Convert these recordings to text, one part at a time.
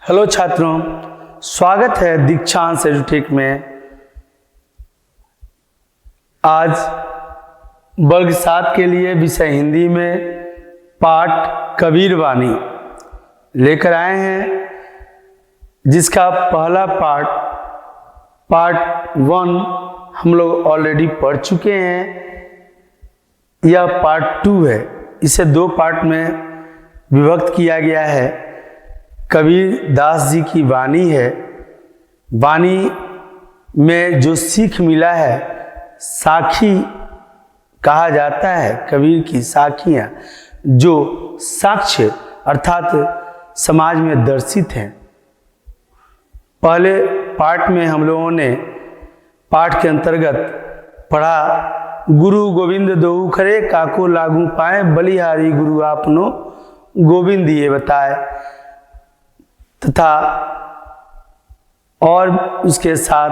Hello छात्रों, स्वागत है दीक्षांत एजुटेक में। आज वर्ग 7 के लिए विषय हिंदी में पाठ कबीर वाणी लेकर आए हैं, जिसका पहला पार्ट 1 हम लोग ऑलरेडी पढ़ चुके हैं। यह पार्ट 2 है। इसे 2 पार्ट में विभक्त किया गया है। कबीर दास जी की वाणी है। वाणी में जो सीख मिला है, साखी कहा जाता है। कबीर की साखियाँ जो साक्ष्य अर्थात समाज में दर्शित हैं। पहले पार्ट में हम लोगों ने पाठ के अंतर्गत पढ़ा, गुरु गोविंद दोऊ खरे काको लागू पाए, बलिहारी गुरु आपनो गोविंद ये बताए, तथा और उसके साथ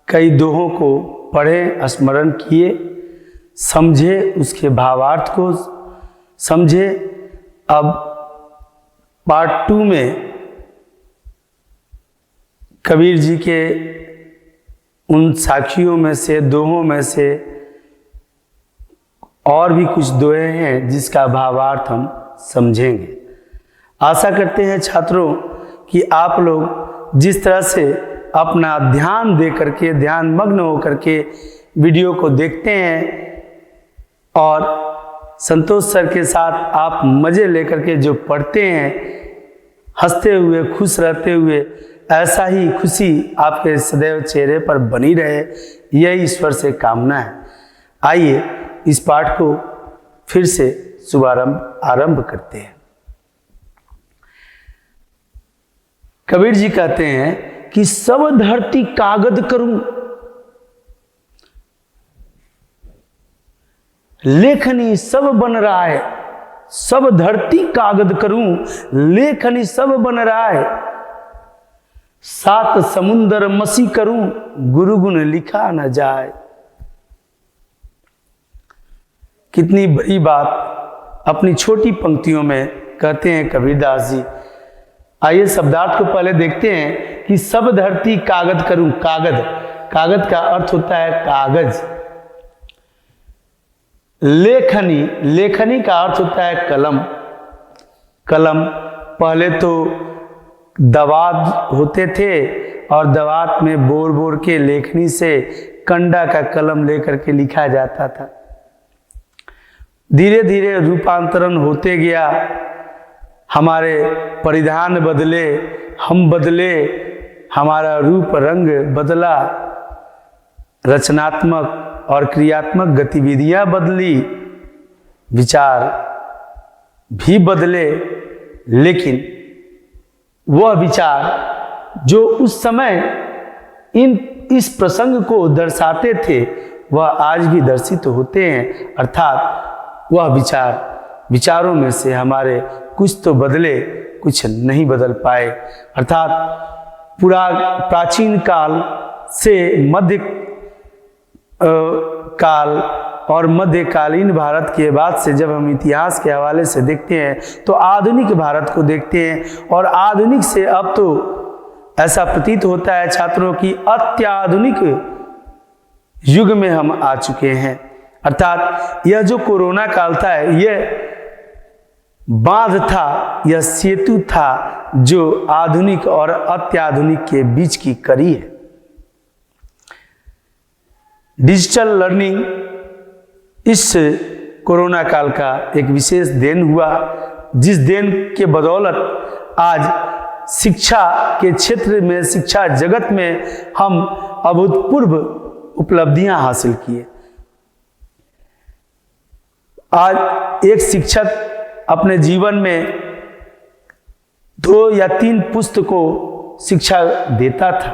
कई दोहों को पढ़े, स्मरण किए, समझे, उसके भावार्थ को समझे। अब पार्ट 2 में कबीर जी के उन साखियों में से, दोहों में से और भी कुछ दोहे हैं जिसका भावार्थ हम समझेंगे। आशा करते हैं छात्रों कि आप लोग जिस तरह से अपना ध्यान दे करके, ध्यान मग्न हो करके वीडियो को देखते हैं और संतोष सर के साथ आप मज़े लेकर के जो पढ़ते हैं, हंसते हुए, खुश रहते हुए, ऐसा ही खुशी आपके सदैव चेहरे पर बनी रहे, यही ईश्वर से कामना है। आइए इस पाठ को फिर से आरंभ करते हैं। कबीर जी कहते हैं कि सब धरती कागज करूं, लेखनी सब बन रहा है। सब धरती कागज करूं, लेखनी सब बन रहा है। 7 समुंदर मसी करूं, गुरु गुण लिखा न जाए। कितनी बड़ी बात अपनी छोटी पंक्तियों में कहते हैं कबीरदास जी। आइए शब्दार्थ को पहले देखते हैं कि सब धरती कागज करूं। कागज का अर्थ होता है कागज। लेखनी का अर्थ होता है कलम। पहले तो दवात होते थे और दवात में बोर के लेखनी से कंडा का कलम लेकर के लिखा जाता था। धीरे धीरे रूपांतरण होते गया, हमारे परिधान बदले, हम बदले, हमारा रूप रंग बदला, रचनात्मक और क्रियात्मक गतिविधियां बदली, विचार भी बदले, लेकिन वह विचार जो उस समय इस प्रसंग को दर्शाते थे, वह आज भी दर्शित होते हैं। अर्थात वह विचारों में से हमारे कुछ तो बदले, कुछ नहीं बदल पाए। अर्थात पूरा प्राचीन काल से मध्य काल और मध्यकालीन भारत के बाद से जब हम इतिहास के हवाले से देखते हैं तो आधुनिक भारत को देखते हैं, और आधुनिक से अब तो ऐसा प्रतीत होता है छात्रों की अत्याधुनिक युग में हम आ चुके हैं। अर्थात यह जो कोरोना काल था, यह बांध था, यह सेतु था जो आधुनिक और अत्याधुनिक के बीच की कड़ी है। डिजिटल लर्निंग इस कोरोना काल का एक विशेष देन हुआ, जिस देन के बदौलत आज शिक्षा के क्षेत्र में, शिक्षा जगत में हम अभूतपूर्व उपलब्धियां हासिल किए। आज एक शिक्षक अपने जीवन में 2 या 3 पुस्तकों शिक्षा देता था,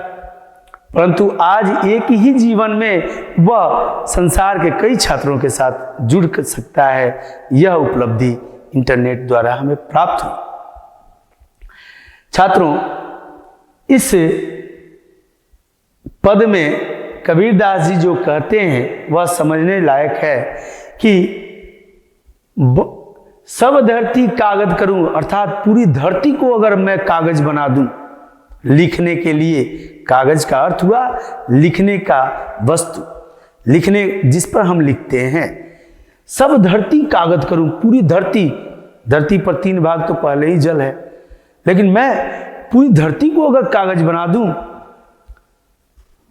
परंतु आज एक ही जीवन में वह संसार के कई छात्रों के साथ जुड़ सकता है। यह उपलब्धि इंटरनेट द्वारा हमें प्राप्त हुई। छात्रों, इस पद में कबीरदास जी जो कहते हैं वह समझने लायक है कि सब धरती कागज करूं, अर्थात पूरी धरती को अगर मैं कागज बना दूं लिखने के लिए। कागज का अर्थ हुआ लिखने का वस्तु, लिखने जिस पर हम लिखते हैं। सब धरती कागज करूं, पूरी धरती, धरती पर 3 भाग तो पहले ही जल है, लेकिन मैं पूरी धरती को अगर कागज बना दूं।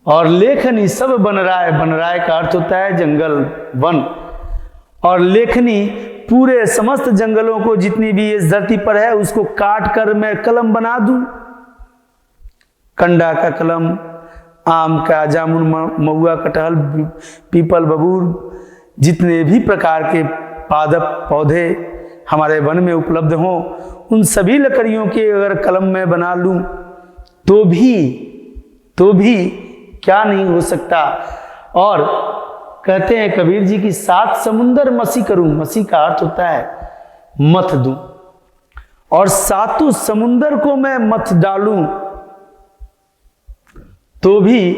और लेखनी सब बन राय का अर्थ होता है जंगल, वन। और लेखनी पूरे समस्त जंगलों को, जितनी भी इस धरती पर है, उसको काट कर मैं कलम बना दूं। कंडा का कलम, आम का, जामुन, महुआ, कटहल, पीपल, बबूल, जितने भी प्रकार के पादप पौधे हमारे वन में उपलब्ध हों, उन सभी लकड़ियों के अगर कलम में बना लूं तो भी क्या नहीं हो सकता। और कहते हैं कबीर जी की 7 समुंदर मसी करूं, मसी का अर्थ होता है मथ दूं, और 7 समुंदर को मैं मथ डालूं तो भी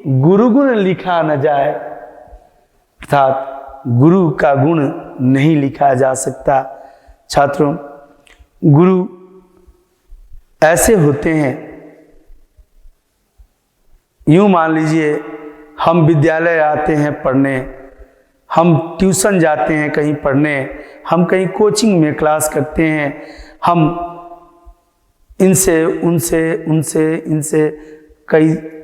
गुरु गुण लिखा न जाए, अर्थात गुरु का गुण नहीं लिखा जा सकता। छात्रों, गुरु ऐसे होते हैं, यूं मान लीजिए हम विद्यालय आते हैं पढ़ने, हम ट्यूशन जाते हैं कहीं पढ़ने, हम कहीं कोचिंग में क्लास करते हैं, हम इनसे कई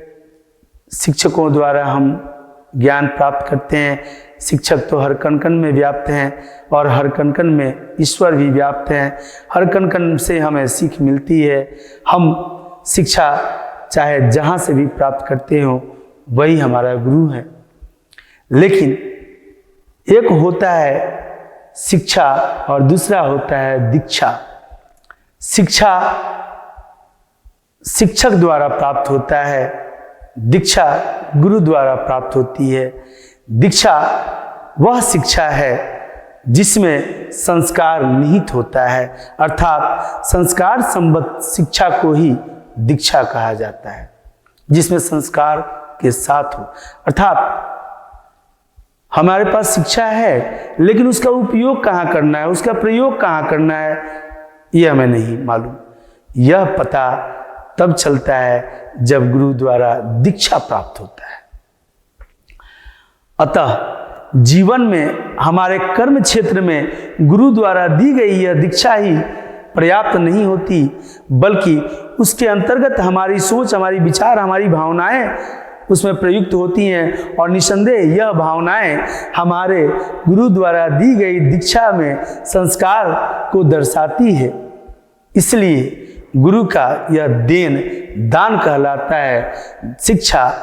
शिक्षकों द्वारा हम ज्ञान प्राप्त करते हैं। शिक्षक तो हर कण-कण में व्याप्त हैं और हर कण-कण में ईश्वर भी व्याप्त हैं। हर कण-कण से हमें सीख मिलती है। हम शिक्षा चाहे जहाँ से भी प्राप्त करते हो, वही हमारा गुरु है। लेकिन एक होता है शिक्षा और दूसरा होता है दीक्षा। शिक्षा शिक्षक द्वारा प्राप्त होता है, दीक्षा गुरु द्वारा प्राप्त होती है। दीक्षा वह शिक्षा है जिसमें संस्कार निहित होता है, अर्थात संस्कार संबद्ध शिक्षा को ही दीक्षा कहा जाता है, जिसमें संस्कार के साथ हो। अर्थात हमारे पास शिक्षा है, लेकिन उसका उपयोग कहाँ करना है, उसका प्रयोग कहाँ करना है, यह हमें नहीं मालूम। यह पता तब चलता है जब गुरु द्वारा दीक्षा प्राप्त होता है। अतः जीवन में, हमारे कर्म क्षेत्र में गुरु द्वारा दी गई यह दीक्षा ही पर्याप्त नहीं होती, बल्कि उसके अंतर्गत हमारी सोच, हमारी विचार, हमारी भावनाएं उसमें प्रयुक्त होती हैं। और निसंदेह यह भावनाएं हमारे गुरु द्वारा दी गई दीक्षा में संस्कार को दर्शाती है। इसलिए गुरु का यह दान कहलाता है। शिक्षा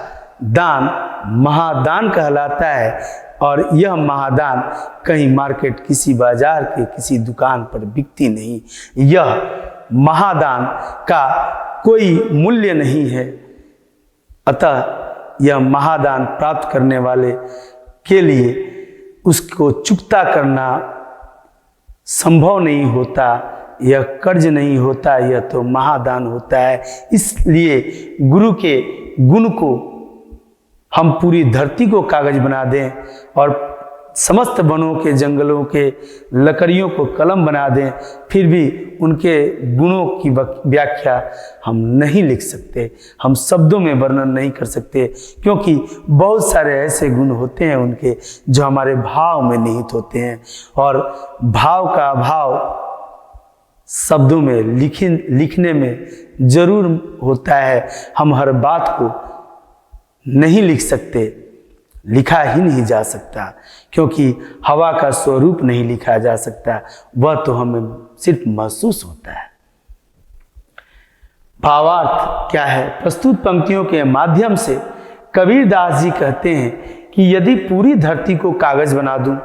दान महादान कहलाता है, और यह महादान कहीं मार्केट, किसी बाजार के किसी दुकान पर बिकती नहीं। यह महादान का कोई मूल्य नहीं है। अतः यह महादान प्राप्त करने वाले के लिए उसको चुकता करना संभव नहीं होता, यह कर्ज नहीं होता, यह तो महादान होता है। इसलिए गुरु के गुण को हम पूरी धरती को कागज बना दें और समस्त वनों के, जंगलों के लकड़ियों को कलम बना दें, फिर भी उनके गुणों की व्याख्या हम नहीं लिख सकते, हम शब्दों में वर्णन नहीं कर सकते, क्योंकि बहुत सारे ऐसे गुण होते हैं उनके जो हमारे भाव में निहित होते हैं। और भाव का अभाव शब्दों में लिखने में जरूर होता है। हम हर बात को नहीं लिख सकते, लिखा ही नहीं जा सकता, क्योंकि हवा का स्वरूप नहीं लिखा जा सकता, वह तो हमें सिर्फ महसूस होता है। भावार्थ क्या है? प्रस्तुत पंक्तियों के माध्यम से कबीरदास जी कहते हैं कि यदि पूरी धरती को कागज बना दूं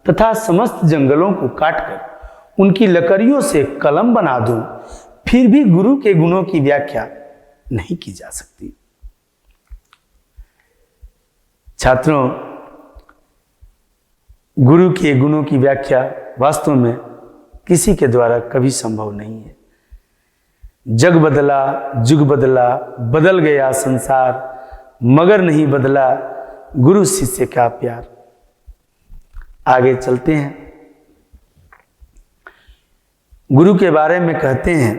तथा समस्त जंगलों को काटकर उनकी लकड़ियों से कलम बना दूं, फिर भी गुरु के गुणों की व्याख्या नहीं की जा सकती। छात्रों, गुरु के गुणों की व्याख्या वास्तव में किसी के द्वारा कभी संभव नहीं है। जग बदला, जुग बदला, बदल गया संसार, मगर नहीं बदला गुरु शिष्य का प्यार। आगे चलते हैं। गुरु के बारे में कहते हैं,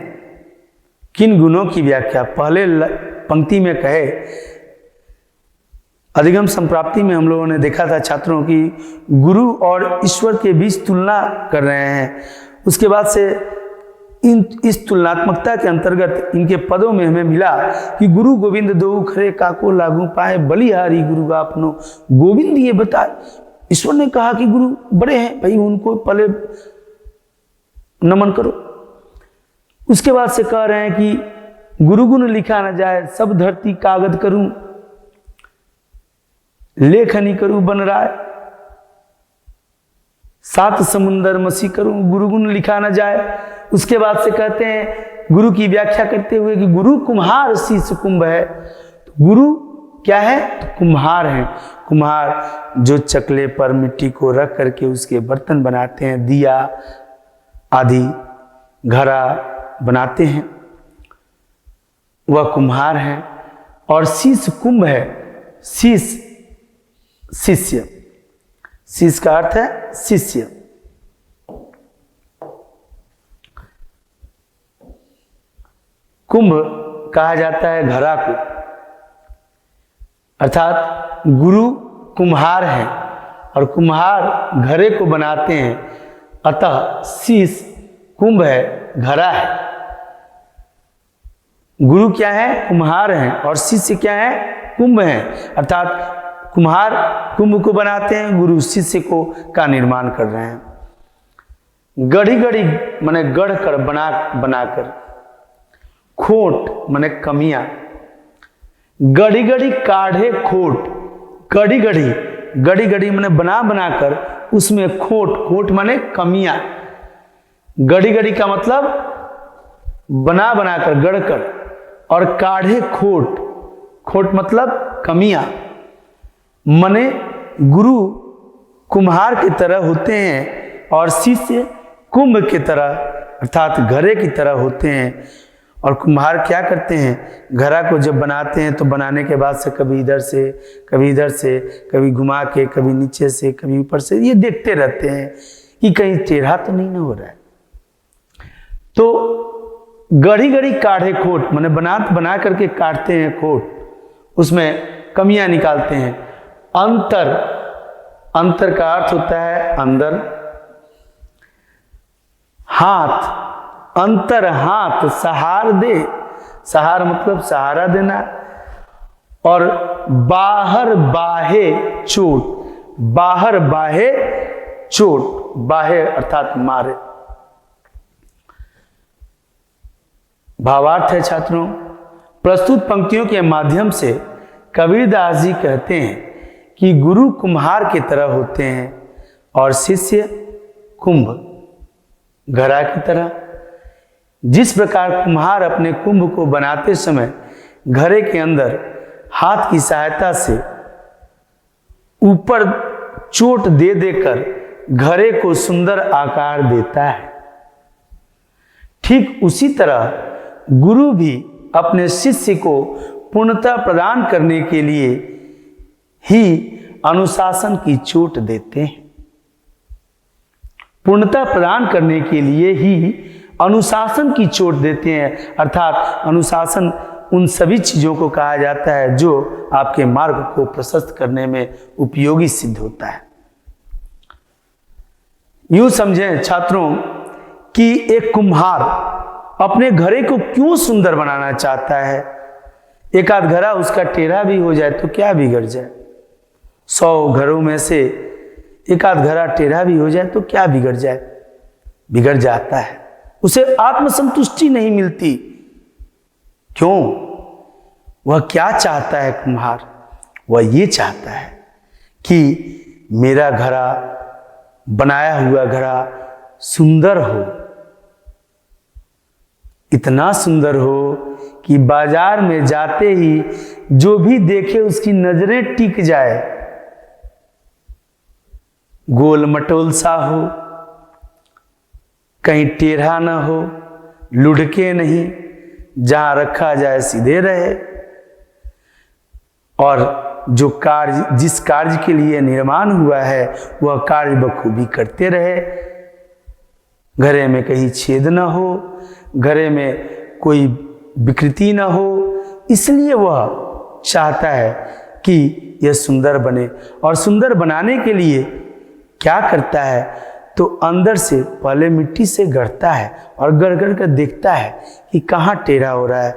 किन गुणों की व्याख्या पहले पंक्ति में कहे। अधिगम संप्राप्ति में हम लोगों ने देखा था छात्रों की गुरु और ईश्वर के बीच तुलना कर रहे हैं। उसके बाद से इस तुलनात्मकता के अंतर्गत इनके पदों में हमें मिला कि गुरु गोविंद दो खरे काको लागू पाए, बलिहारी गुरु आपनो गोविंद ये बताए। ईश्वर ने कहा कि गुरु बड़े हैं भाई, उनको पहले नमन करो। उसके बाद से कह रहे हैं कि गुरु गुण लिखा न जाए, सब धरती कागज करूं, लेखनी करूं बन राय, सात समुंदर मसी करूं, गुरु गुण लिखा न जाए। उसके बाद से कहते हैं गुरु की व्याख्या करते हुए कि गुरु कुम्हार शीश कुंभ है। तो गुरु क्या है? तो कुम्हार है। कुम्हार जो चकले पर मिट्टी को रख करके उसके बर्तन बनाते हैं, दिया आदि घड़ा बनाते हैं, वह कुम्हार है। और शीश कुंभ है, शीश शिष्य, शीश का अर्थ है शिष्य। कुंभ कहा जाता है घड़ा को, अर्थात गुरु कुम्हार है और कुम्हार घड़े को बनाते हैं, अतः शीश कुंभ है, घड़ा है। गुरु क्या है? कुम्हार है और शिष्य क्या है? कुंभ है। अर्थात कुम्हार कुंभ को बनाते हैं, गुरु शिष्य को का निर्माण कर रहे हैं। गढ़ी गढ़ी माने गढ़ कर बनाकर, खोट माने कमियां, गढ़ी गढ़ी काढ़े खोट, गढ़ी गढ़ी माने बनाकर उसमें खोट माने कमियां, गढ़ी गढ़ी का मतलब बनाकर गढ़कर, और काढ़े खोट मतलब कमियां। माने गुरु कुम्हार की तरह होते हैं और शिष्य कुंभ की तरह अर्थात घड़े की तरह होते हैं। और कुम्हार क्या करते हैं? घड़ा को जब बनाते हैं तो बनाने के बाद से कभी इधर से कभी इधर से, कभी घुमा के, कभी नीचे से, कभी ऊपर से, ये देखते रहते हैं कि कहीं टेढ़ा तो नहीं ना हो रहा है। तो गढ़ी गढ़ी काढ़े खोट माने बना करके काटते हैं खोट, उसमें कमियां निकालते हैं। अंतर का अर्थ होता है अंदर। हाथ, अंतर हाथ सहार दे, सहार मतलब सहारा देना। और बाहर बाहे चोट, बाहर बाहे चोट, बाहे अर्थात मारे। भावार्थ है छात्रों, प्रस्तुत पंक्तियों के माध्यम से कबीरदास जी कहते हैं कि गुरु कुम्हार की तरह होते हैं और शिष्य कुंभ घड़ा की तरह। जिस प्रकार कुम्हार अपने कुंभ को बनाते समय घड़े के अंदर हाथ की सहायता से ऊपर चोट दे देकर घड़े को सुंदर आकार देता है, ठीक उसी तरह गुरु भी अपने शिष्य को पूर्णता प्रदान करने के लिए ही अनुशासन की चोट देते हैं। पूर्णता प्रदान करने के लिए ही अनुशासन की चोट देते हैं। अर्थात अनुशासन उन सभी चीजों को कहा जाता है जो आपके मार्ग को प्रशस्त करने में उपयोगी सिद्ध होता है। यूं समझें छात्रों कि एक कुम्हार अपने घड़े को क्यों सुंदर बनाना चाहता है। एक आध घड़ा उसका टेढ़ा भी हो जाए तो क्या बिगड़ जाए, 100 घरों में से एक आध घड़ा टेढ़ा भी हो जाए तो क्या बिगड़ जाए, बिगड़ जाता है। उसे आत्मसंतुष्टि नहीं मिलती। क्यों? वह क्या चाहता है कुम्हार? वह ये चाहता है कि मेरा घड़ा, बनाया हुआ घड़ा सुंदर हो, इतना सुंदर हो कि बाजार में जाते ही जो भी देखे उसकी नजरें टिक जाए। गोल मटोल सा हो, कहीं टेढ़ा ना हो, लुढ़के नहीं, जहां रखा जाए सीधे रहे, और जो कार्य, जिस कार्य के लिए निर्माण हुआ है वह कार्य बखूबी करते रहे। घरे में कहीं छेद न हो, घरे में कोई विकृति न हो, इसलिए वह चाहता है कि यह सुंदर बने। और सुंदर बनाने के लिए क्या करता है, तो अंदर से पहले मिट्टी से गढ़ता है और गढ़ कर देखता है कि कहाँ टेढ़ा हो रहा है,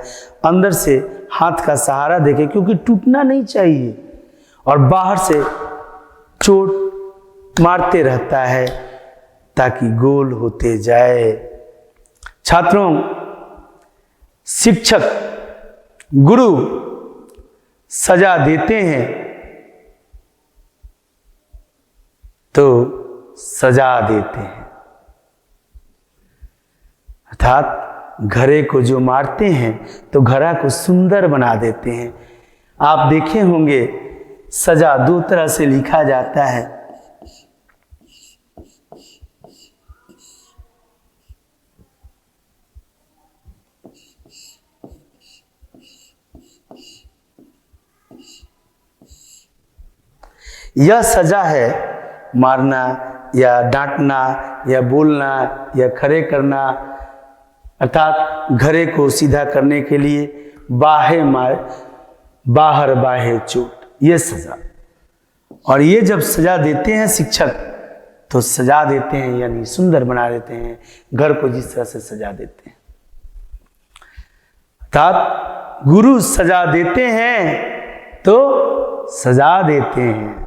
अंदर से हाथ का सहारा देके, क्योंकि टूटना नहीं चाहिए, और बाहर से चोट मारते रहता है ताकि गोल होते जाए। छात्रों, शिक्षक गुरु सजा देते हैं तो सजा देते हैं, अर्थात घरे को जो मारते हैं तो घरा को सुंदर बना देते हैं। आप देखे होंगे सजा दो तरह से लिखा जाता है। यह सजा है मारना या डांटना या बोलना या खड़े करना, अर्थात घरे को सीधा करने के लिए बाहर बाहे चोट, ये सजा। और ये जब सजा देते हैं शिक्षक तो सजा देते हैं यानी सुंदर बना देते हैं घर को, जिस तरह से सजा देते हैं। अर्थात गुरु सजा देते हैं तो सजा देते हैं।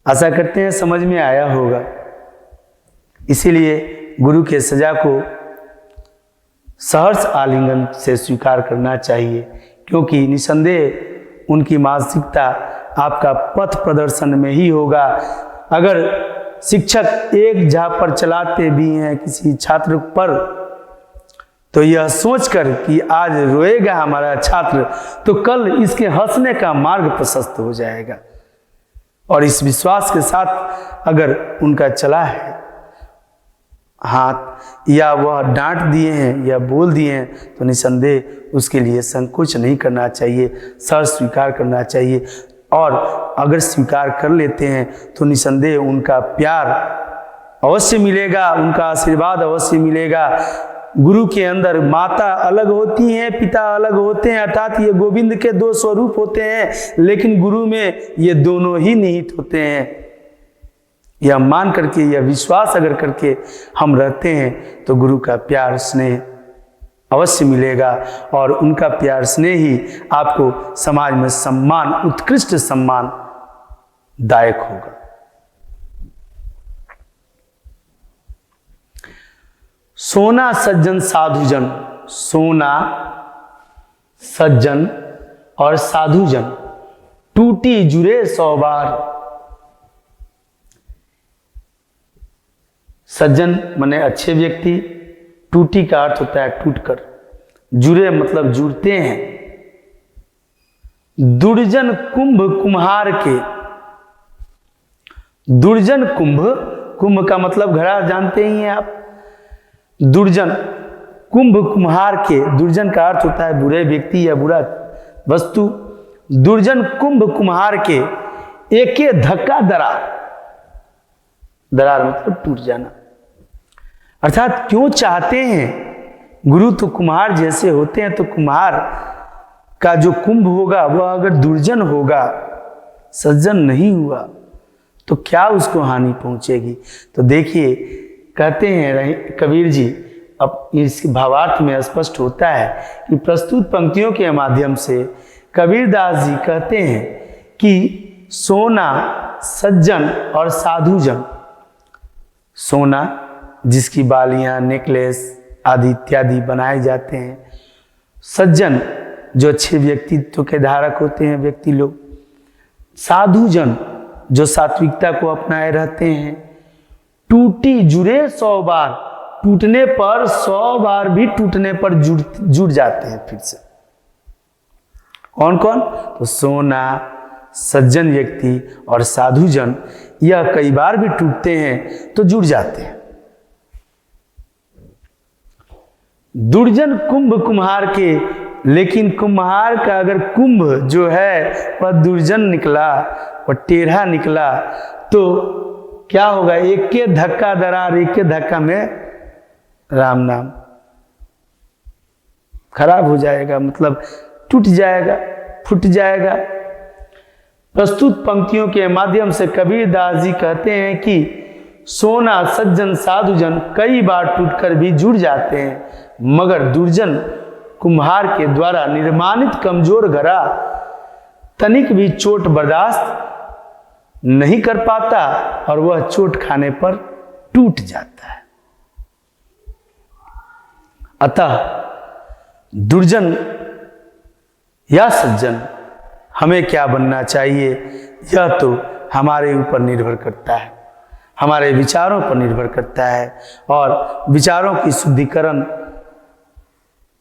आशा करते हैं समझ में आया होगा। इसीलिए गुरु के सजा को सहर्ष आलिंगन से स्वीकार करना चाहिए, क्योंकि निसंदेह उनकी मानसिकता आपका पथ प्रदर्शन में ही होगा। अगर शिक्षक एक झापड़ चलाते भी हैं किसी छात्र पर, तो यह सोचकर कि आज रोएगा हमारा छात्र तो कल इसके हंसने का मार्ग प्रशस्त हो जाएगा, और इस विश्वास के साथ अगर उनका चला है हाथ या वह डांट दिए हैं या बोल दिए हैं तो निसंदेह उसके लिए संकोच नहीं करना चाहिए, सर स्वीकार करना चाहिए। और अगर स्वीकार कर लेते हैं तो निसंदेह उनका प्यार अवश्य मिलेगा, उनका आशीर्वाद अवश्य मिलेगा। गुरु के अंदर माता अलग होती हैं, पिता अलग होते हैं, अर्थात ये गोविंद के दो स्वरूप होते हैं, लेकिन गुरु में ये दोनों ही निहित होते हैं। यह मान करके, यह विश्वास अगर करके हम रहते हैं तो गुरु का प्यार स्नेह अवश्य मिलेगा, और उनका प्यार स्नेह ही आपको समाज में सम्मान, उत्कृष्ट सम्मान दायक होगा। सोना सज्जन साधुजन, सोना सज्जन और साधुजन टूटी जुरे 100 बार। सज्जन माने अच्छे व्यक्ति, टूटी का अर्थ होता है टूटकर, जुरे मतलब जुड़ते हैं। दुर्जन कुंभ कुम्हार के, दुर्जन कुंभ, कुंभ का मतलब घड़ा जानते ही हैं आप। दुर्जन कुंभ कुम्हार के, दुर्जन का अर्थ होता है बुरे व्यक्ति या बुरा वस्तु। दुर्जन कुंभ कुम्हार के एके धक्का दरार, दरार मतलब टूट जाना। अर्थात क्यों चाहते हैं, गुरु तो कुम्हार जैसे होते हैं, तो कुम्हार का जो कुंभ होगा वह अगर दुर्जन होगा, सज्जन नहीं हुआ, तो क्या उसको हानि पहुंचेगी। तो देखिए कहते हैं कबीर जी, अब इस भावार्थ में स्पष्ट होता है कि प्रस्तुत पंक्तियों के माध्यम से कबीरदास जी कहते हैं कि सोना सज्जन और साधुजन, सोना जिसकी बालियां, नेकलेस आदि इत्यादि बनाए जाते हैं, सज्जन जो अच्छे व्यक्तित्व के धारक होते हैं व्यक्ति लोग, साधुजन जो सात्विकता को अपनाए रहते हैं। टूटी जुड़े 100 बार, टूटने पर 100 बार भी टूटने पर जुड़ जाते हैं फिर से। कौन कौन, तो सोना, सज्जन व्यक्ति और साधुजन, यह कई बार भी टूटते हैं तो जुड़ जाते हैं। दुर्जन कुंभ कुम्हार के, लेकिन कुम्हार का अगर कुंभ जो है वह दुर्जन निकला, वह टेढ़ा निकला, तो क्या होगा, एक के धक्का दरार, एक के धक्का में राम नाम खराब हो जाएगा, मतलब टूट जाएगा, फूट जाएगा। प्रस्तुत पंक्तियों के माध्यम से कबीरदास जी कहते हैं कि सोना सज्जन साधुजन कई बार टूटकर भी जुड़ जाते हैं, मगर दुर्जन कुम्हार के द्वारा निर्माणित कमजोर घड़ा तनिक भी चोट बर्दाश्त नहीं कर पाता और वह चोट खाने पर टूट जाता है। अतः दुर्जन या सज्जन हमें क्या बनना चाहिए, यह तो हमारे ऊपर निर्भर करता है, हमारे विचारों पर निर्भर करता है। और विचारों की शुद्धिकरण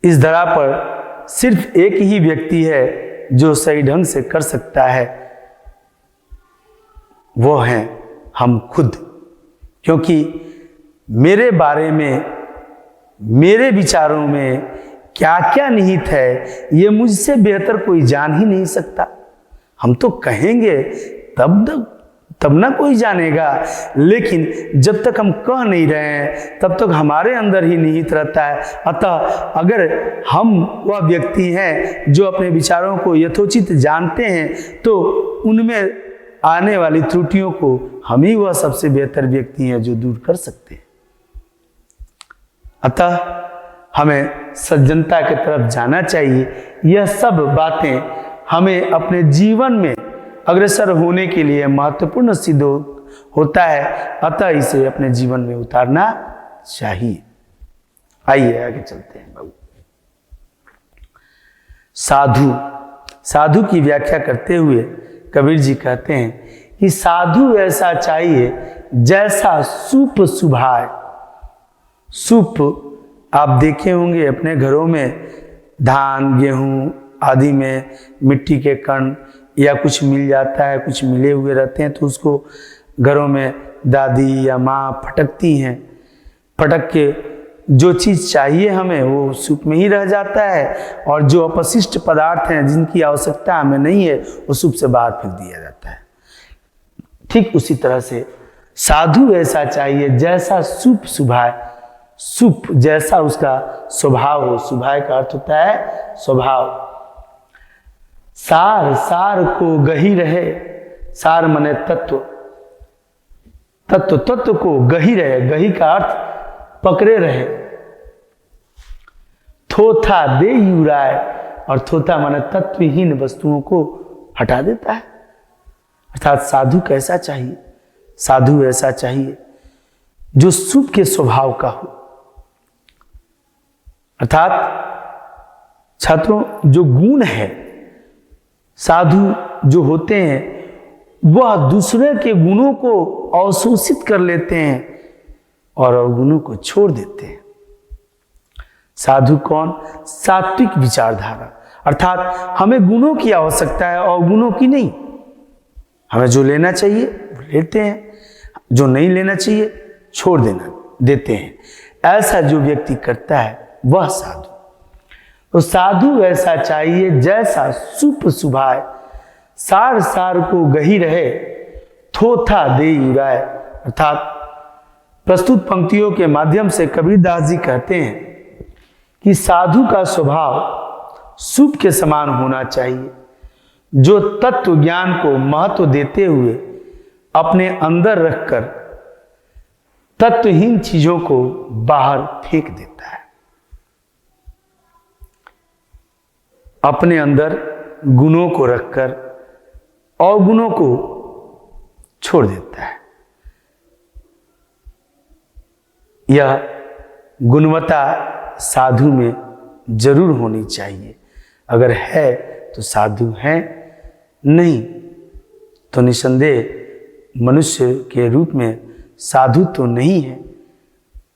इस धरा पर सिर्फ एक ही व्यक्ति है जो सही ढंग से कर सकता है, वो हैं हम खुद। क्योंकि मेरे बारे में, मेरे विचारों में क्या क्या निहित है, ये मुझसे बेहतर कोई जान ही नहीं सकता। हम तो कहेंगे तब ना कोई जानेगा, लेकिन जब तक हम कह नहीं रहे हैं तब तक हमारे अंदर ही निहित रहता है। अतः अगर हम वह व्यक्ति हैं जो अपने विचारों को यथोचित जानते हैं, तो उनमें आने वाली त्रुटियों को हम ही वह सबसे बेहतर व्यक्ति हैं जो दूर कर सकते हैं। अतः हमें सज्जनता की तरफ जाना चाहिए। यह सब बातें हमें अपने जीवन में अग्रसर होने के लिए महत्वपूर्ण सिद्ध होता है, अतः इसे अपने जीवन में उतारना चाहिए। आइए आगे चलते हैं बाबू। साधु की व्याख्या करते हुए कबीर जी कहते हैं कि साधु ऐसा चाहिए जैसा सूप सुभाए। सूप आप देखे होंगे अपने घरों में, धान गेहूं आदि में मिट्टी के कण या कुछ मिल जाता है, कुछ मिले हुए रहते हैं, तो उसको घरों में दादी या माँ फटकती हैं। फटक के जो चीज़ चाहिए हमें वो सूप में ही रह जाता है, और जो अपशिष्ट पदार्थ हैं जिनकी आवश्यकता हमें नहीं है वो सूप से बाहर फेंक दिया जाता है। ठीक उसी तरह से साधु ऐसा चाहिए जैसा सूप सुभाए। सूप जैसा उसका स्वभाव हो, सुभाए का अर्थ होता है स्वभाव। सार को गही रहे, सार माने तत्व, तत्व को गही रहे, गही का अर्थ पकड़े रहे। थोथा दे युराए, और थोथा माने तत्वहीन वस्तुओं को हटा देता है। अर्थात साधु कैसा चाहिए, साधु ऐसा चाहिए जो सूप के स्वभाव का हो। अर्थात छात्रों, जो गुण है, साधु जो होते हैं वह दूसरे के गुणों को अवशोषित कर लेते हैं और अवगुणों को छोड़ देते हैं। साधु कौन? सात्विक विचारधारा। अर्थात हमें गुणों की आवश्यकता है और गुणों की नहीं। हमें जो लेना चाहिए वो लेते हैं, जो नहीं लेना चाहिए छोड़ देते हैं। ऐसा जो व्यक्ति करता है वह साधु। तो साधु ऐसा चाहिए जैसा सूप सुभाए, सार को गही रहे, थोथा दे युराए। अर्थात प्रस्तुत पंक्तियों के माध्यम से कबीरदास जी कहते हैं कि साधु का स्वभाव सूप के समान होना चाहिए, जो तत्व ज्ञान को महत्व देते हुए अपने अंदर रखकर तत्वहीन चीजों को बाहर फेंक देता है। अपने अंदर गुणों को रखकर अवगुणों को छोड़ देता है। यह गुणवत्ता साधु में जरूर होनी चाहिए। अगर है तो साधु है, नहीं तो निसंदेह मनुष्य के रूप में साधु तो नहीं है।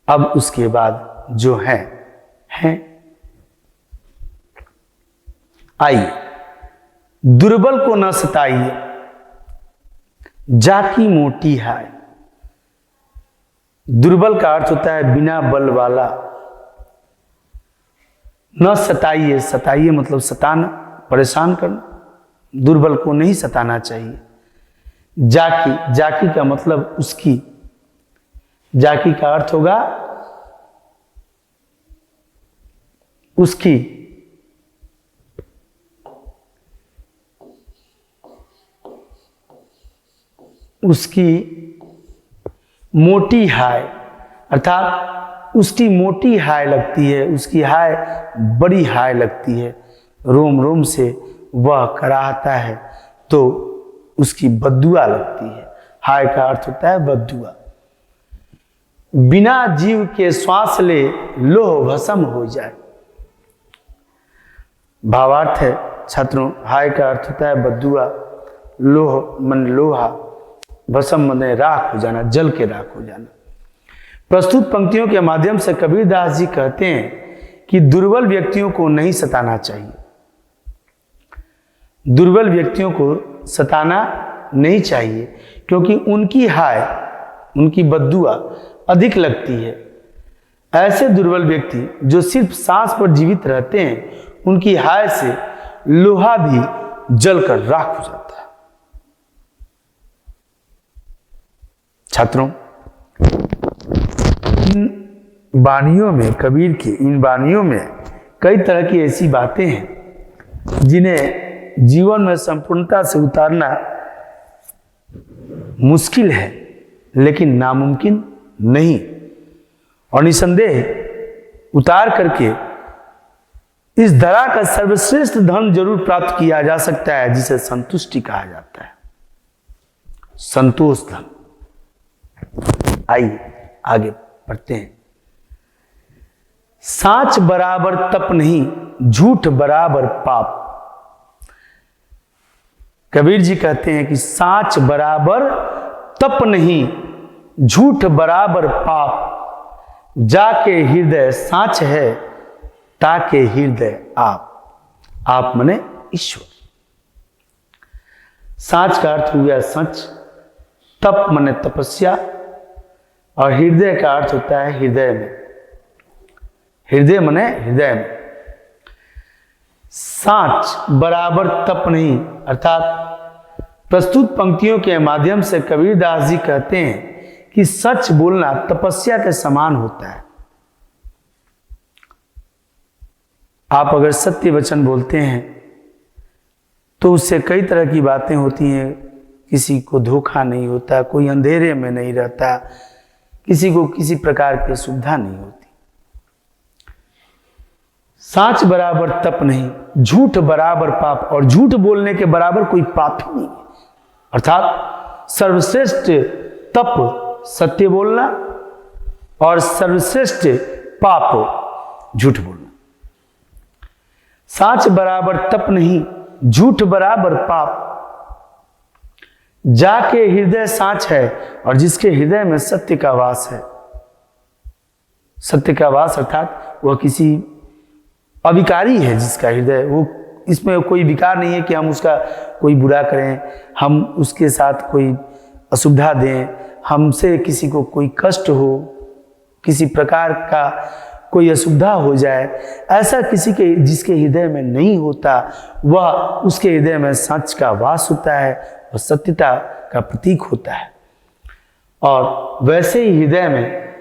अब उसके बाद जो है। आइए, दुर्बल को न सताइए, जाकी मोटी है। दुर्बल का अर्थ होता है बिना बल वाला। न सताइए, सताइए मतलब सताना, परेशान करना। दुर्बल को नहीं सताना चाहिए। जाकी, जाकी का मतलब उसकी, जाकी का अर्थ होगा उसकी। उसकी मोटी हाय, अर्थात उसकी मोटी हाय लगती है, उसकी हाय बड़ी हाय लगती है, रोम रोम से वह कराहता है तो उसकी बद्दुआ लगती है। हाय का अर्थ होता है बद्दुआ। बिना जीव के श्वास ले लोह भस्म हो जाए। भावार्थ है छात्रों, हाय का अर्थ होता है बद्दुआ, लोह मन लोहा, भस्म मन राख हो जाना, जल के राख हो जाना। प्रस्तुत पंक्तियों के माध्यम से कबीरदास जी कहते हैं कि दुर्बल व्यक्तियों को नहीं सताना चाहिए, दुर्बल व्यक्तियों को सताना नहीं चाहिए, क्योंकि उनकी हाय, उनकी बद्दुआ अधिक लगती है। ऐसे दुर्बल व्यक्ति जो सिर्फ सांस पर जीवित रहते हैं, उनकी हाय से लोहा भी जलकर राख हो जाता है। छात्रों, इन वाणियों में, कबीर की इन वाणियों में कई तरह की ऐसी बातें हैं जिन्हें जीवन में संपूर्णता से उतारना मुश्किल है, लेकिन नामुमकिन नहीं। और निसंदेह उतार करके इस धरा का सर्वश्रेष्ठ धन जरूर प्राप्त किया जा सकता है, जिसे संतुष्टि कहा जाता है, संतोष धन। आइए आगे बढ़ते हैं। सांच बराबर तप नहीं, झूठ बराबर पाप। कबीर जी कहते हैं कि सांच बराबर तप नहीं, झूठ बराबर पाप। जाके हृदय सांच है, ताके हृदय आप मने ईश्वर। सांच का अर्थ हुआ सच, तप मने तपस्या, और हृदय का अर्थ होता है हृदय में, हृदय मने हृदय में। सांच बराबर तप नहीं, अर्थात प्रस्तुत पंक्तियों के माध्यम से कबीरदास जी कहते हैं कि सच बोलना तपस्या के समान होता है। आप अगर सत्य वचन बोलते हैं तो उससे कई तरह की बातें होती हैं, किसी को धोखा नहीं होता, कोई अंधेरे में नहीं रहता, किसी को किसी प्रकार की सुविधा नहीं होती। सांच बराबर तप नहीं, झूठ बराबर पाप, और झूठ बोलने के बराबर कोई पाप ही नहीं है। अर्थात सर्वश्रेष्ठ तप सत्य बोलना और सर्वश्रेष्ठ पाप झूठ बोलना। सांच बराबर तप नहीं, झूठ बराबर पाप। जाके हृदय सांच है, और जिसके हृदय में सत्य का वास है। सत्य का वास अर्थात वह किसी अविकारी है, जिसका हृदय, वो इसमें कोई विकार नहीं है कि हम उसका कोई बुरा करें, हम उसके साथ कोई असुविधा दें, हमसे किसी को कोई कष्ट हो, किसी प्रकार का कोई असुविधा हो जाए, ऐसा किसी के जिसके हृदय में नहीं होता, वह उसके हृदय में सच का वास होता है और सत्यता का प्रतीक होता है। और वैसे ही हृदय में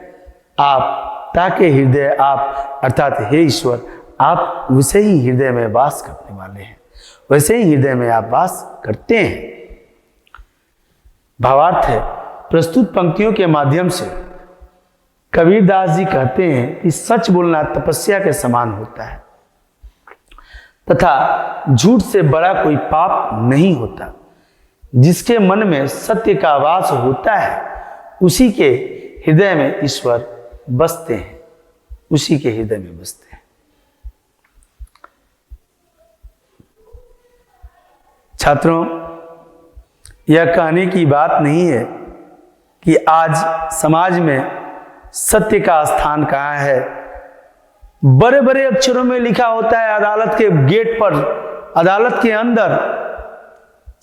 आप, ताके हृदय आप, अर्थात हे ईश्वर, आप वैसे ही हृदय में वास करने वाले हैं, वैसे ही हृदय में आप वास करते हैं। भावार्थ है, प्रस्तुत पंक्तियों के माध्यम से कबीरदास जी कहते हैं कि सच बोलना तपस्या के समान होता है तथा झूठ से बड़ा कोई पाप नहीं होता। जिसके मन में सत्य का वास होता है, उसी के हृदय में ईश्वर बसते हैं, उसी के हृदय में बसते हैं। छात्रों, यह कहने की बात नहीं है कि आज समाज में सत्य का स्थान कहाँ है। बड़े बड़े अक्षरों में लिखा होता है अदालत के गेट पर, अदालत के अंदर,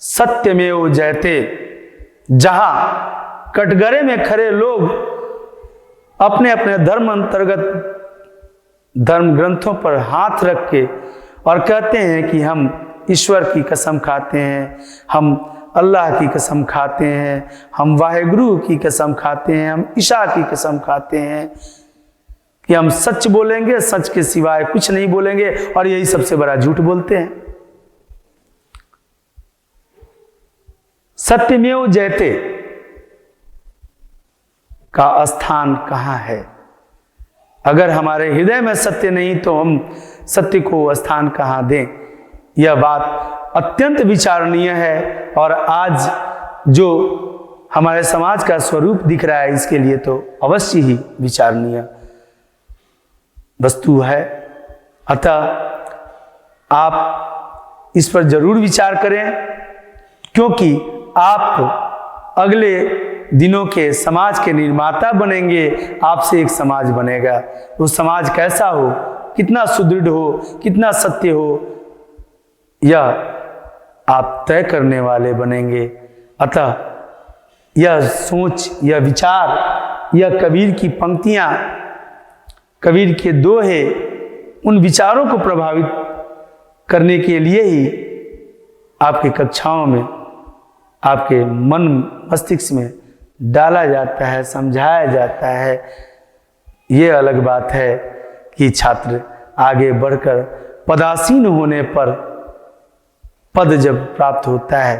सत्यमेव जयते। जहां कटघरे में खड़े लोग अपने अपने धर्म अंतर्गत धर्म ग्रंथों पर हाथ रख के और कहते हैं कि हम ईश्वर की कसम खाते हैं, हम अल्लाह की कसम खाते हैं, हम वाहेगुरु की कसम खाते हैं, हम ईशा की कसम खाते हैं कि हम सच बोलेंगे, सच के सिवाय कुछ नहीं बोलेंगे, और यही सबसे बड़ा झूठ बोलते हैं। सत्यमेव जयते का स्थान कहां है? अगर हमारे हृदय में सत्य नहीं तो हम सत्य को स्थान कहां दें? यह बात अत्यंत विचारणीय है, और आज जो हमारे समाज का स्वरूप दिख रहा है इसके लिए तो अवश्य ही विचारणीय वस्तु है। अतः आप इस पर जरूर विचार करें, क्योंकि आप अगले दिनों के समाज के निर्माता बनेंगे। आपसे एक समाज बनेगा, वो समाज कैसा हो, कितना सुदृढ़ हो, कितना सत्य हो, यह आप तय करने वाले बनेंगे। अतः यह सोच, यह विचार, यह कबीर की पंक्तियां, कबीर के दोहे, उन विचारों को प्रभावित करने के लिए ही आपकी कक्षाओं में, आपके मन मस्तिष्क में डाला जाता है, समझाया जाता है। ये अलग बात है कि छात्र आगे बढ़कर पदासीन होने पर पद जब प्राप्त होता है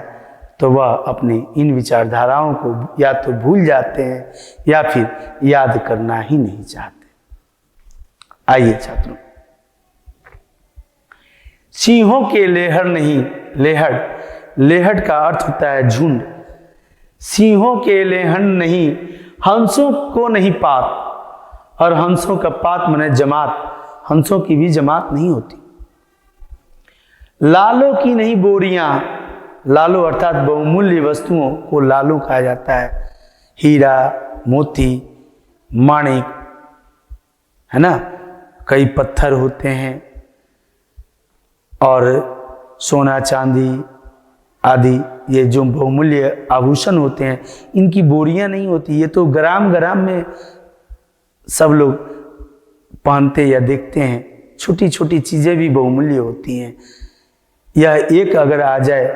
तो वह अपनी इन विचारधाराओं को या तो भूल जाते हैं या फिर याद करना ही नहीं चाहते। आइए छात्रों, सिंहों के लेहड़ नहीं, लेहड़, लेहड़ का अर्थ होता है झुंड। सिंहों के लेहड़ नहीं, हंसों को नहीं पात, और हंसों का पात माने जमात, हंसों की भी जमात नहीं होती। लालों की नहीं बोरियां, लालो अर्थात बहुमूल्य वस्तुओं को लालो कहा जाता है। हीरा, मोती, माणिक, है ना, कई पत्थर होते हैं, और सोना चांदी आदि ये जो बहुमूल्य आभूषण होते हैं, इनकी बोरियां नहीं होती। ये तो ग्राम ग्राम में सब लोग पहनते या देखते हैं। छोटी छोटी चीजें भी बहुमूल्य होती हैं। यह एक अगर आ जाए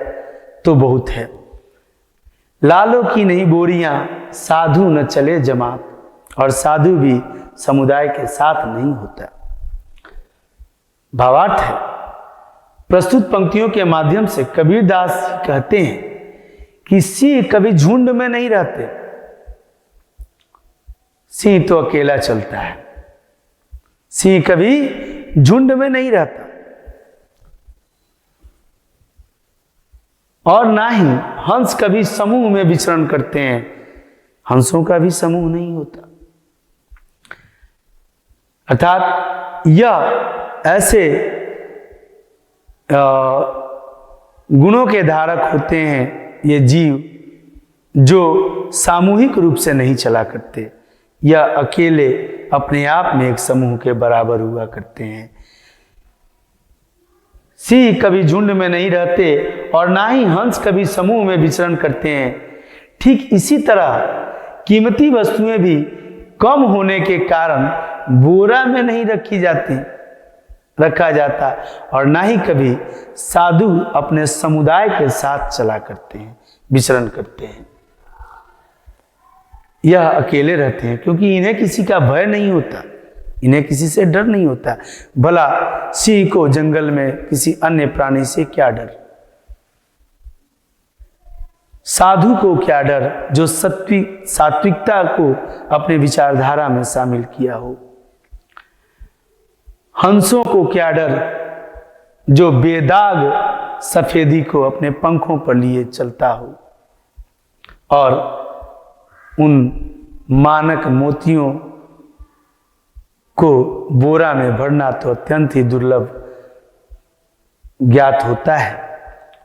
तो बहुत है। लालों की नहीं बोरियां, साधु न चले जमात, और साधु भी समुदाय के साथ नहीं होता। भावार्थ है, प्रस्तुत पंक्तियों के माध्यम से कबीर दास कहते हैं कि सिंह कभी झुंड में नहीं रहते, सिंह तो अकेला चलता है। सिंह कभी झुंड में नहीं रहता, और ना ही हंस कभी समूह में विचरण करते हैं। हंसों का भी समूह नहीं होता। अर्थात यह ऐसे गुणों के धारक होते हैं ये जीव जो सामूहिक रूप से नहीं चला करते, या अकेले अपने आप में एक समूह के बराबर हुआ करते हैं। सिंह कभी झुंड में नहीं रहते, और ना ही हंस कभी समूह में विचरण करते हैं। ठीक इसी तरह कीमती वस्तुएं भी कम होने के कारण बोरा में नहीं रखा जाता, और ना ही कभी साधु अपने समुदाय के साथ चला करते हैं, विचरण करते हैं। यह अकेले रहते हैं क्योंकि इन्हें किसी का भय नहीं होता, इन्हें किसी से डर नहीं होता। भला सिंह को जंगल में किसी अन्य प्राणी से क्या डर, साधु को क्या डर जो सात्विकता को अपने विचारधारा में शामिल किया हो। हंसों को क्या डर जो बेदाग सफेदी को अपने पंखों पर लिए चलता हो। और उन मानक मोतियों को बोरा में भरना तो अत्यंत ही दुर्लभ ज्ञात होता है।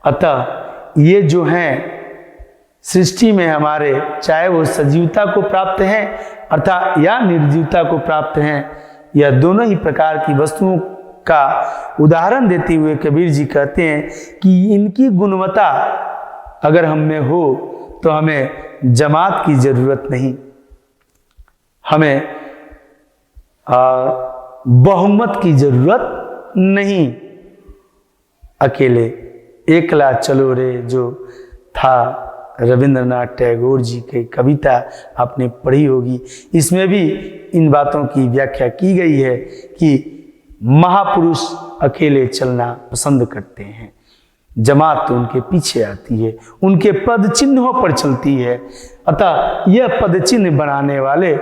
अतः ये जो हैं सृष्टि में हमारे, चाहे वो सजीवता को प्राप्त हैं अर्थात या निर्जीवता को प्राप्त हैं, यह दोनों ही प्रकार की वस्तुओं का उदाहरण देते हुए कबीर जी कहते हैं कि इनकी गुणवत्ता अगर हम में हो तो हमें जमात की जरूरत नहीं, हमें बहुमत की जरूरत नहीं। अकेले एकला चलो रे जो था रविंद्रनाथ टैगोर जी की कविता आपने पढ़ी होगी। इसमें भी इन बातों की व्याख्या की गई है कि महापुरुष अकेले चलना पसंद करते हैं, जमात तो उनके पीछे आती है, उनके पद चिन्हों पर चलती है। अतः यह पद चिन्ह बनाने वाले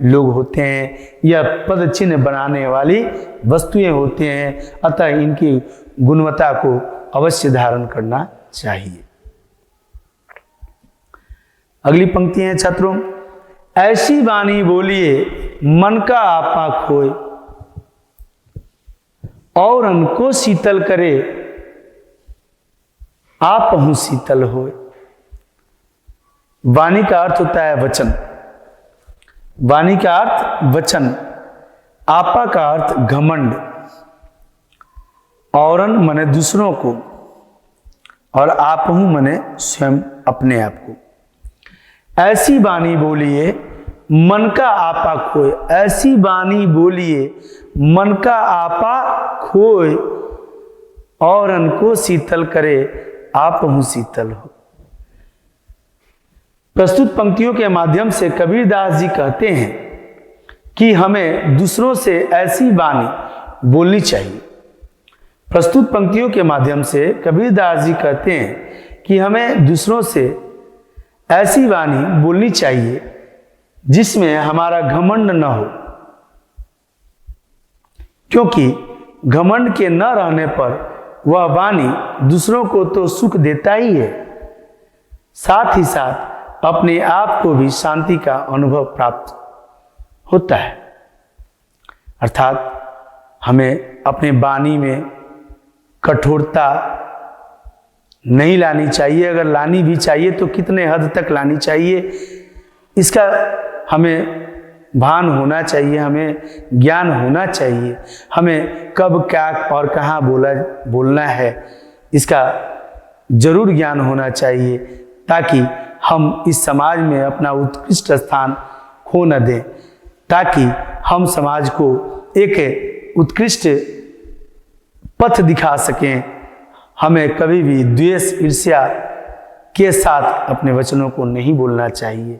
लोग होते हैं, यह पद चिन्ह बनाने वाली वस्तुएं होते हैं। अतः इनकी गुणवत्ता को अवश्य धारण करना चाहिए। अगली पंक्ति है छात्रों, ऐसी वाणी बोलिए मन का आपा खोए, और उनको शीतल करे आप हूं शीतल होए। वाणी का अर्थ होता है वचन, वाणी का अर्थ वचन, आपा का अर्थ घमंड, औरन मने दूसरों को, और आप हूं मने स्वयं अपने आप को। ऐसी वाणी बोलिए मन का आपा खोए, ऐसी वाणी बोलिए मन का आपा खोए, और उनको शीतल करे आप हूं शीतल हो। प्रस्तुत पंक्तियों के माध्यम से कबीरदास जी कहते हैं कि हमें दूसरों से ऐसी वाणी बोलनी चाहिए। प्रस्तुत पंक्तियों के माध्यम से कबीरदास जी कहते हैं कि हमें दूसरों से ऐसी वाणी बोलनी चाहिए जिसमें हमारा घमंड न हो, क्योंकि घमंड के न रहने पर वह वाणी दूसरों को तो सुख देता ही है, साथ ही साथ अपने आप को भी शांति का अनुभव प्राप्त होता है। अर्थात हमें अपने वाणी में कठोरता नहीं लानी चाहिए। अगर लानी भी चाहिए तो कितने हद तक लानी चाहिए, इसका हमें भान होना चाहिए, हमें ज्ञान होना चाहिए। हमें कब क्या और कहाँ बोलना है, इसका जरूर ज्ञान होना चाहिए, ताकि हम इस समाज में अपना उत्कृष्ट स्थान खो न दें, ताकि हम समाज को एक उत्कृष्ट पथ दिखा सकें। हमें कभी भी द्वेष ईर्ष्या के साथ अपने वचनों को नहीं बोलना चाहिए,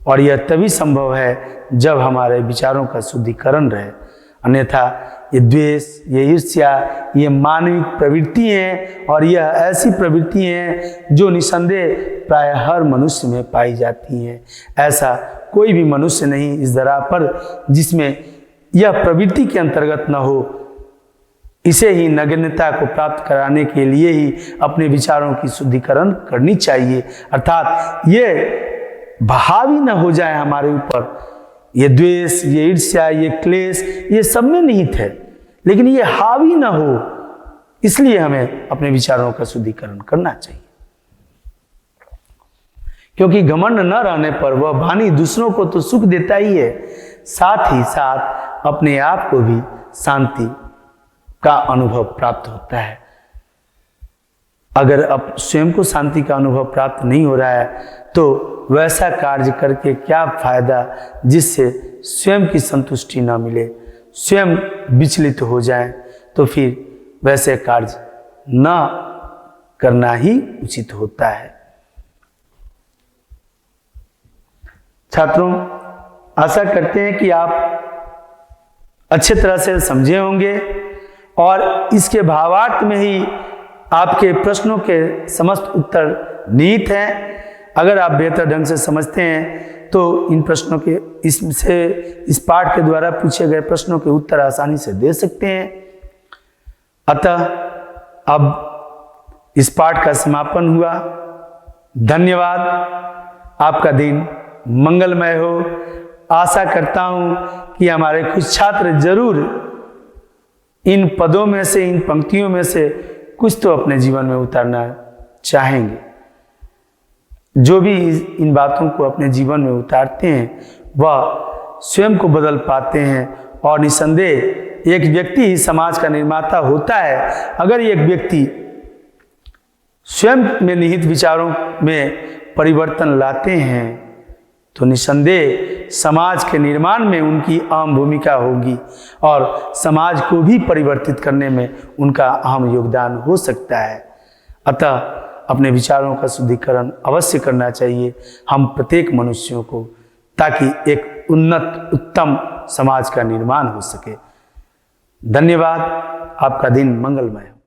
और यह तभी संभव है जब हमारे विचारों का शुद्धिकरण रहे। अन्यथा ये द्वेष, ये ईर्ष्या, ये मानविक प्रवृत्ति हैं, और यह ऐसी प्रवृत्ति हैं जो निसंदेह प्राय हर मनुष्य में पाई जाती हैं। ऐसा कोई भी मनुष्य नहीं इस धरा पर जिसमें यह प्रवृत्ति के अंतर्गत न हो। इसे ही नगण्यता को प्राप्त कराने के लिए ही अपने विचारों की शुद्धिकरण करनी चाहिए। अर्थात ये हावी न हो जाए हमारे ऊपर, ये द्वेष, ये ईर्ष्या, ये क्लेश, ये सब में निहित है, लेकिन ये हावी न हो, इसलिए हमें अपने विचारों का शुद्धिकरण करना चाहिए। क्योंकि घमंड न रहने पर वह वाणी दूसरों को तो सुख देता ही है, साथ ही साथ अपने आप को भी शांति का अनुभव प्राप्त होता है। अगर अब स्वयं को शांति का अनुभव प्राप्त नहीं हो रहा है तो वैसा कार्य करके क्या फायदा जिससे स्वयं की संतुष्टि ना मिले, स्वयं विचलित हो जाए, तो फिर वैसे कार्य ना करना ही उचित होता है। छात्रों, आशा करते हैं कि आप अच्छे तरह से समझे होंगे और इसके भावार्थ में ही आपके प्रश्नों के समस्त उत्तर निहित हैं। अगर आप बेहतर ढंग से समझते हैं तो इन प्रश्नों के इस पाठ के द्वारा पूछे गए प्रश्नों के उत्तर आसानी से दे सकते हैं। अतः अब इस पाठ का समापन हुआ। धन्यवाद। आपका दिन मंगलमय हो। आशा करता हूं कि हमारे कुछ छात्र जरूर इन पदों में से, इन पंक्तियों में से कुछ तो अपने जीवन में उतारना चाहेंगे। जो भी इन बातों को अपने जीवन में उतारते हैं वह स्वयं को बदल पाते हैं, और निसंदेह एक व्यक्ति ही समाज का निर्माता होता है। अगर एक व्यक्ति स्वयं में निहित विचारों में परिवर्तन लाते हैं तो निसंदेह समाज के निर्माण में उनकी अहम भूमिका होगी और समाज को भी परिवर्तित करने में उनका अहम योगदान हो सकता है। अतः अपने विचारों का शुद्धिकरण अवश्य करना चाहिए हम प्रत्येक मनुष्यों को, ताकि एक उन्नत उत्तम समाज का निर्माण हो सके। धन्यवाद। आपका दिन मंगलमय हो।